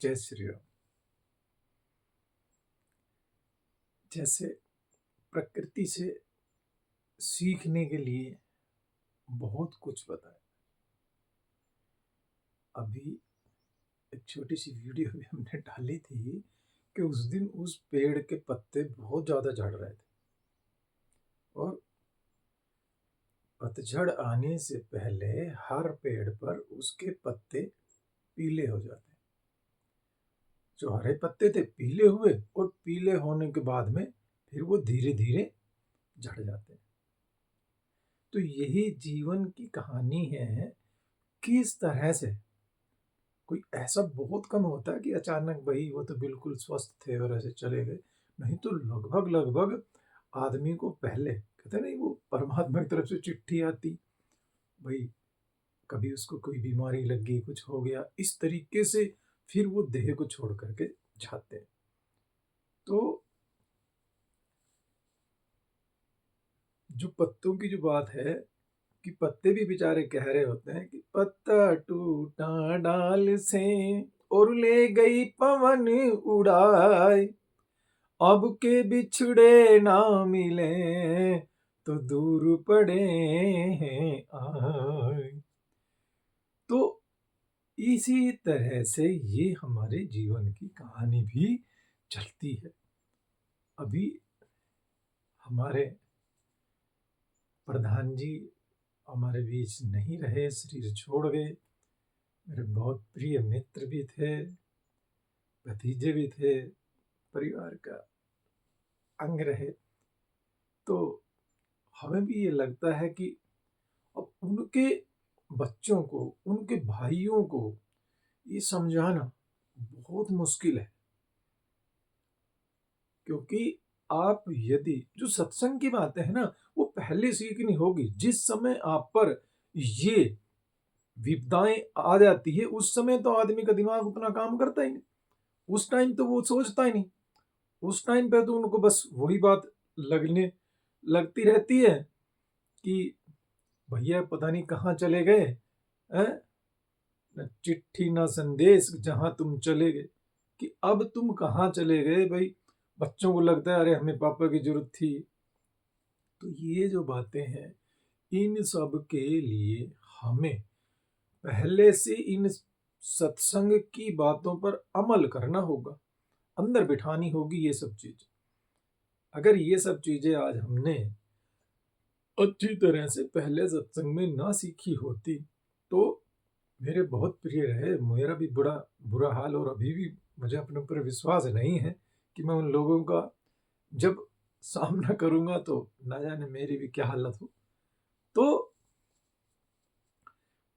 जय श्री राम। जैसे प्रकृति से सीखने के लिए बहुत कुछ पता है। अभी एक छोटी सी वीडियो भी हमने डाली थी कि उस दिन उस पेड़ के पत्ते बहुत ज़्यादा झड़ रहे थे और पतझड़ आने से पहले हर पेड़ पर उसके पत्ते पीले हो जाते हैं। जो हरे पत्ते थे पीले हुए और पीले होने के बाद में फिर वो धीरे धीरे झड़ जाते हैं। तो यही जीवन की कहानी है। किस तरह से कोई ऐसा बहुत कम होता है कि अचानक भाई वो तो बिल्कुल स्वस्थ थे और ऐसे चले गए। नहीं तो लगभग लगभग आदमी को पहले कहते नहीं वो परमात्मा की तरफ से चिट्ठी आती, भाई कभी उसको कोई बीमारी लग गई, कुछ हो गया, इस तरीके से फिर वो देह को छोड़ करके जाते हैं। तो जो पत्तों की जो बात है कि पत्ते भी बेचारे कह रहे होते हैं कि पत्ता टूटा डाल से और ले गई पवन उड़ाए, अब के बिछड़े ना मिले तो दूर पड़े हैं आए। तो इसी तरह से ये हमारे जीवन की कहानी भी चलती है। अभी हमारे प्रधान जी हमारे बीच नहीं रहे, शरीर छोड़ गए। मेरे बहुत प्रिय मित्र भी थे, भतीजे भी थे, परिवार का अंग रहे। तो हमें भी ये लगता है कि अब उनके बच्चों को, उनके भाइयों को ये समझाना बहुत मुश्किल है, क्योंकि आप यदि जो सत्संग की बातें हैं ना वो पहले सीखनी होगी। जिस समय आप पर ये विपदाएं आ जाती है उस समय तो आदमी का दिमाग उतना काम करता ही नहीं, उस टाइम तो वो सोचता ही नहीं। उस टाइम पे तो उनको बस वही बात लगने लगती रहती है कि भैया पता नहीं कहाँ चले गए, न चिट्ठी न संदेश जहां तुम चले गए, कि अब तुम कहाँ चले गए भाई। बच्चों को लगता है अरे हमें पापा की जरूरत थी। तो ये जो बातें हैं इन सब के लिए हमें पहले से इन सत्संग की बातों पर अमल करना होगा, अंदर बिठानी होगी ये सब चीज। अगर ये सब चीजें आज हमने अच्छी तरह से पहले सत्संग में ना सीखी होती तो मेरे बहुत प्रिय रहे, मेरा भी बड़ा बुरा हाल, और अभी भी मुझे अपने ऊपर विश्वास नहीं है कि मैं उन लोगों का जब सामना करूंगा तो ना जाने मेरी भी क्या हालत हो। तो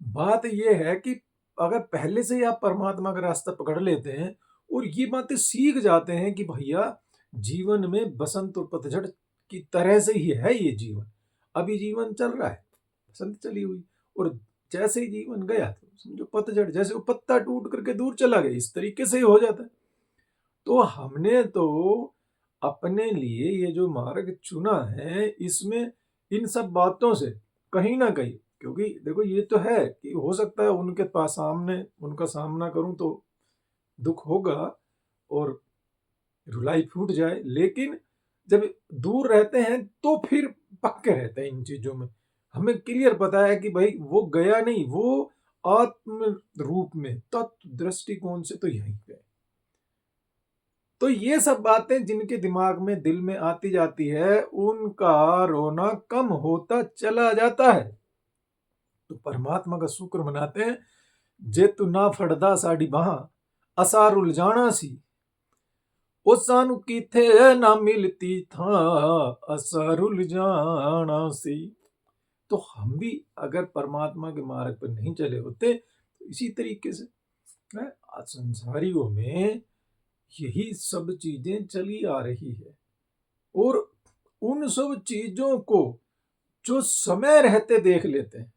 बात यह है कि अगर पहले से ही आप परमात्मा का रास्ता पकड़ लेते हैं और ये बातें सीख जाते हैं कि भैया जीवन में बसंत और पतझड़ की तरह से ही है ये जीवन। अभी जीवन चल रहा है, बसंत चली हुई, और जैसे ही जीवन गया तो समझो पतझड़, जैसे वो पत्ता टूट करके दूर चला गया, इस तरीके से ही हो जाता है। तो हमने तो अपने लिए ये जो मार्ग चुना है इसमें इन सब बातों से कहीं ना कहीं, क्योंकि देखो ये तो है कि हो सकता है उनके पास सामने उनका सामना करूं तो दुख होगा और रुलाई फूट जाए, लेकिन जब दूर रहते हैं तो फिर पक्के रहते हैं इन चीजों में। हमें क्लियर पता है कि भाई वो गया नहीं, वो आत्म रूप में तत्व दृष्टिकोण से तो यहीं पे। तो ये सब बातें जिनके दिमाग में दिल में आती जाती है उनका रोना कम होता चला जाता है। तो परमात्मा का शुक्र मनाते हैं, जे तू ना फड़दा साड़ी बाह असार उलझाना सी, ओ सानू किथे ना मिलती था असार उलझाना सी। तो हम भी अगर परमात्मा के मार्ग पर नहीं चले होते तो इसी तरीके से आज संसारियों में यही सब चीजें चली आ रही है। और उन सब चीजों को जो समय रहते देख लेते हैं,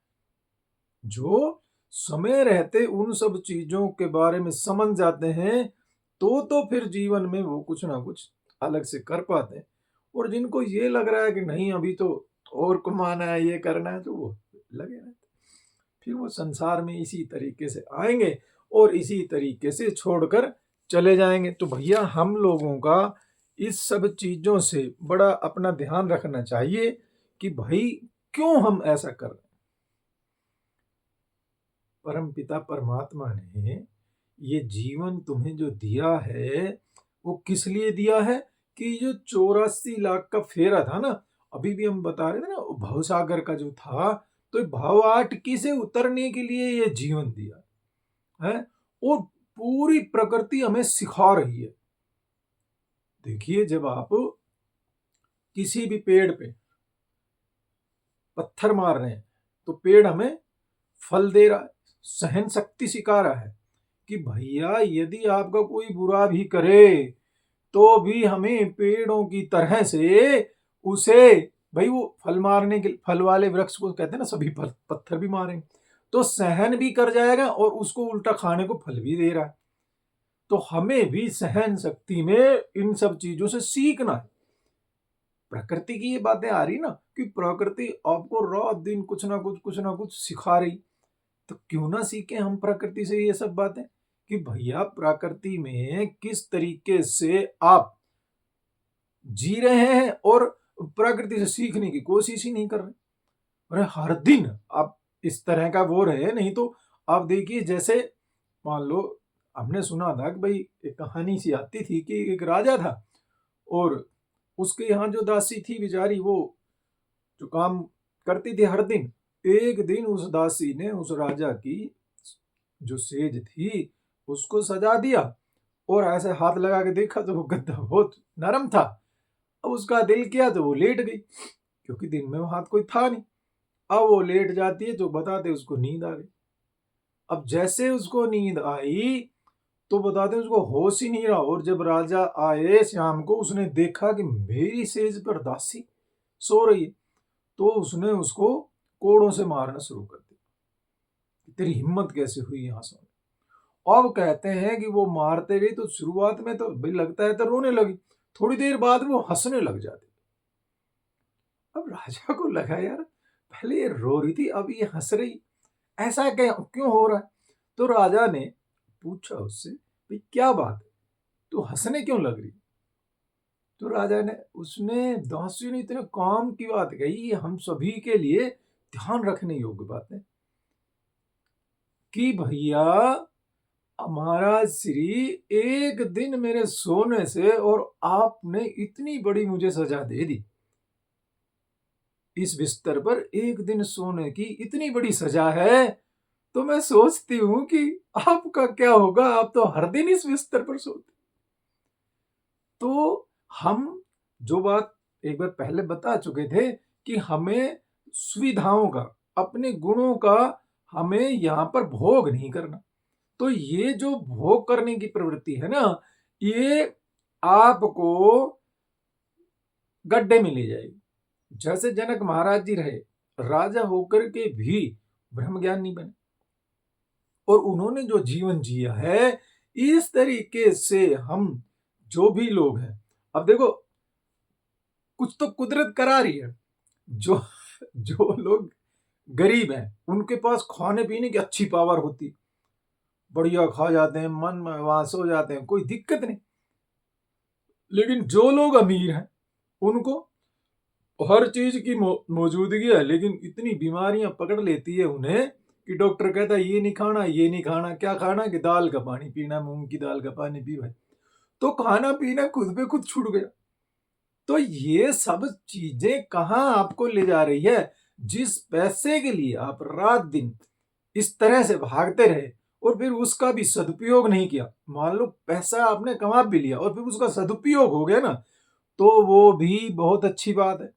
जो समय रहते उन सब चीजों के बारे में समझ जाते हैं तो फिर जीवन में वो कुछ ना कुछ अलग से कर पाते हैं। और जिनको ये लग रहा है कि नहीं अभी तो और कमाना है, ये करना है, तो वो लगे रहते, फिर वो संसार में इसी तरीके से आएंगे और इसी तरीके से छोड़कर चले जाएंगे। तो भैया हम लोगों का इस सब चीजों से बड़ा अपना ध्यान रखना चाहिए कि भाई क्यों हम ऐसा कर रहे हैं। परम पिता परमात्मा ने ये जीवन तुम्हें जो दिया है वो किस लिए दिया है कि जो 84 लाख का फेरा था ना, अभी भी हम बता रहे थे ना भवसागर का जो था, तो भवाटकी से उतरने के लिए ये जीवन दिया है। और पूरी प्रकृति हमें सिखा रही है। देखिए जब आप किसी भी पेड़ पे पत्थर मार रहे हैं तो पेड़ हमें फल दे रहा है, सहन शक्ति सिखा रहा है कि भैया यदि आपका कोई बुरा भी करे तो भी हमें पेड़ों की तरह से उसे, भाई वो फल मारने के फल वाले वृक्ष को कहते हैं ना, सभी पत्थर भी मारेंगे तो सहन भी कर जाएगा और उसको उल्टा खाने को फल भी दे रहा है। तो हमें भी सहन शक्ति में इन सब चीजों से सीखना है। प्रकृति की ये बातें आ रही ना कि प्रकृति आपको रात दिन कुछ ना कुछ सिखा रही, तो क्यों ना सीखें हम प्रकृति से ये सब बातें कि भैया प्रकृति में किस तरीके से आप जी रहे हैं और प्रकृति से सीखने की कोशिश ही नहीं कर रहे। अरे हर दिन आप इस तरह का वो रहे, नहीं तो आप देखिए जैसे मान लो हमने सुना था कि भाई एक कहानी सी आती थी कि एक राजा था और उसके यहाँ जो दासी थी बेचारी, वो जो काम करती थी हर दिन, एक दिन उस दासी ने उस राजा की जो सेज थी उसको सजा दिया और ऐसे हाथ लगा के देखा तो वो गद्दा बहुत नरम था। अब उसका दिल किया तो वो लेट गई, क्योंकि दिन में वो हाथ कोई था नहीं। अब वो लेट जाती है तो बताते उसको नींद आ गई। अब जैसे उसको नींद आई तो बताते उसको होश ही नहीं रहा, और जब राजा आए शाम को उसने देखा कि मेरी सेज पर दासी सो रही है, तो उसने उसको कोड़ों से मारना शुरू कर दिया। तेरी हिम्मत कैसे हुई यहाँ सोने। अब कहते हैं कि वो मारते गई तो शुरुआत में तो भाई लगता है तो रोने लगी, थोड़ी देर बाद वो हंसने लग जाती। अब राजा को लगा यार पहले ये रो रही थी अब ये हंस रही, ऐसा क्यों हो रहा है। तो राजा ने पूछा उससे भाई क्या बात है, तू हंसने क्यों लग रही। तो राजा ने उसने दासी ने इतने काम की बात कही, हम सभी के लिए ध्यान रखने योग्य बात है कि भैया हमारा श्री एक दिन मेरे सोने से और आपने इतनी बड़ी मुझे सजा दे दी। इस बिस्तर पर एक दिन सोने की इतनी बड़ी सजा है, तो मैं सोचती हूं कि आपका क्या होगा, आप तो हर दिन इस बिस्तर पर सोते। तो हम जो बात एक बार पहले बता चुके थे कि हमें सुविधाओं का, अपने गुणों का हमें यहां पर भोग नहीं करना। तो ये जो भोग करने की प्रवृत्ति है ना, ये आपको गड्ढे में ले जाएगी। जैसे जनक महाराज जी रहे, राजा होकर के भी ब्रह्म ज्ञान नहीं बने, और उन्होंने जो जीवन जिया है इस तरीके से हम जो भी लोग हैं, अब देखो कुछ तो कुदरत करा रही है। जो जो लोग गरीब हैं उनके पास खाने पीने की अच्छी पावर होती, बढ़िया खा जाते हैं, मन में वहां सो जाते हैं, कोई दिक्कत नहीं। लेकिन जो लोग अमीर हैं उनको हर चीज की मौजूदगी है, लेकिन इतनी बीमारियां पकड़ लेती है उन्हें कि डॉक्टर कहता है ये नहीं खाना, ये नहीं खाना। क्या खाना कि दाल का पानी पीना, मूंग की दाल का पानी पी भाई। तो खाना पीना खुद पे खुद छूट गया। तो ये सब चीजें कहाँ आपको ले जा रही है। जिस पैसे के लिए आप रात दिन इस तरह से भागते रहे और फिर उसका भी सदुपयोग नहीं किया, मान लो पैसा आपने कमा भी लिया और फिर उसका सदुपयोग हो गया ना, तो वो भी बहुत अच्छी बात है।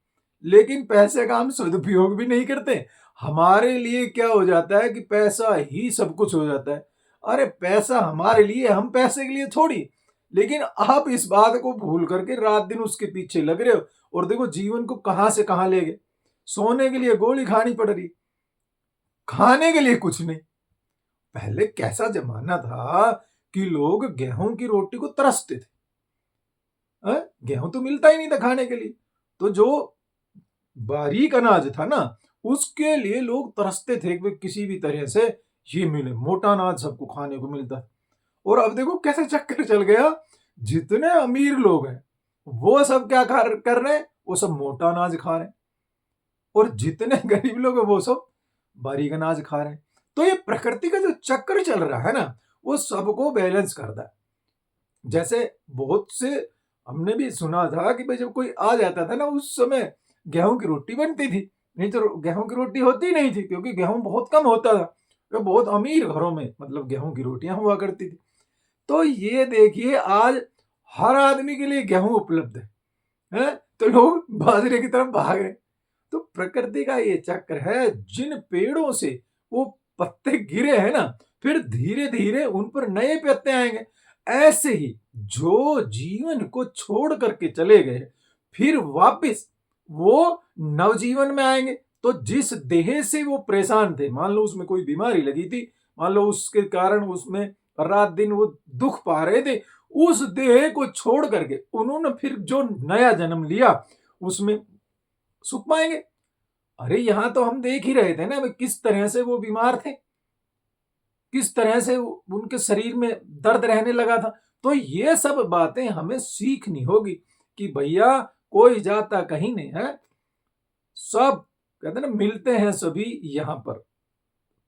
लेकिन पैसे का हम सदुपयोग भी नहीं करते। हमारे लिए क्या हो जाता है कि पैसा ही सब कुछ हो जाता है। अरे पैसा हमारे लिए, हम पैसे के लिए थोड़ी। लेकिन आप इस बात को भूल करके रात दिन उसके पीछे लग रहे हो, और देखो जीवन को कहां से कहां ले गए। सोने के लिए गोली खानी पड़ रही, खाने के लिए कुछ नहीं। पहले कैसा जमाना था कि लोग गेहूं की रोटी को तरसते थे। गेहूं तो मिलता ही नहीं था खाने के लिए, तो जो बारीक अनाज था ना उसके लिए लोग तरसते थे कि किसी भी तरह से ये मिले, मोटा अनाज सबको खाने को मिलता है। और अब देखो कैसे चक्कर चल गया, जितने अमीर लोग हैं वो सब क्या कर रहे हैं, वो सब मोटा अनाज खा रहे हैं, और जितने गरीब लोग हैं वो सब बारीक अनाज खा रहे हैं। तो ये प्रकृति का जो चक्र चल रहा है ना, वो सबको बैलेंस करता है। जैसे बहुत से हमने भी सुना था कि भाई जब कोई आ जाता था ना, उस समय गेहूं की रोटी बनती थी, नहीं तो गेहूं की रोटी होती नहीं थी, क्योंकि गेहूं बहुत कम होता था। तो बहुत अमीर घरों में मतलब गेहूं की रोटियां हुआ करती थी। तो ये देखिए आज हर आदमी के लिए गेहूं उपलब्ध है, तो लोग बाजरे की तरफ भाग रहे हैं। तो प्रकृति का ये चक्र है, जिन पेड़ों से वो पत्ते गिरे हैं ना, फिर धीरे धीरे उन पर नए पत्ते आएंगे। ऐसे ही जो जीवन को छोड़ करके चले गए, फिर वापस वो नवजीवन में आएंगे। तो जिस देह से वो परेशान थे, मान लो उसमें कोई बीमारी लगी थी, मान लो उसके कारण उसमें रात दिन वो दुख पा रहे थे, उस देह को छोड़ करके उन्होंने फिर जो नया जन्म लिया उसमें सुख पाएंगे। अरे यहां तो हम देख ही रहे थे ना किस तरह से वो बीमार थे, किस तरह से उनके शरीर में दर्द रहने लगा था। तो ये सब बातें हमें सीखनी होगी कि भैया कोई जाता कहीं नहीं है, सब कहते ना मिलते हैं सभी यहाँ पर,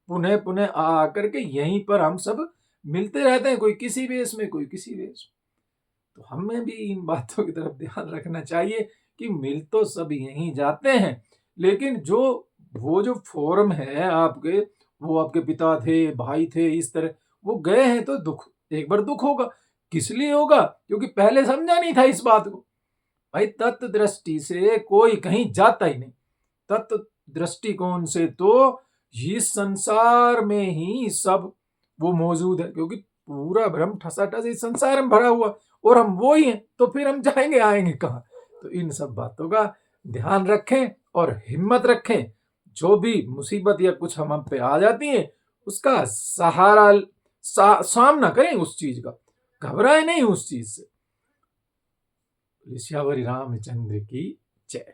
पुनः पुनः आ आकर के यहीं पर हम सब मिलते रहते हैं, कोई किसी वेश में कोई किसी वेश में। तो हमें भी इन बातों की तरफ ध्यान रखना चाहिए कि मिल तो सब यहीं जाते हैं, लेकिन जो वो जो फॉर्म है आपके, वो आपके पिता थे, भाई थे, इस तरह वो गए हैं, तो दुख एक बार दुख होगा। किस लिए होगा? क्योंकि पहले समझा नहीं था इस बात को। भाई तत्व दृष्टि से कोई कहीं जाता ही नहीं। तत्व दृष्टिकोण से तो इस संसार में ही सब वो मौजूद है, क्योंकि पूरा भ्रम ठसाठस इस संसार में भरा हुआ, और हम वो ही हैं, तो फिर हम जाएंगे आएंगे कहाँ? तो इन सब बातों का ध्यान रखें और हिम्मत रखें। जो भी मुसीबत या कुछ हम पे आ जाती है, उसका सहारा सामना करें उस चीज का, घबराए नहीं उस चीज से। ऋषियावरी रामचंद्र की जय।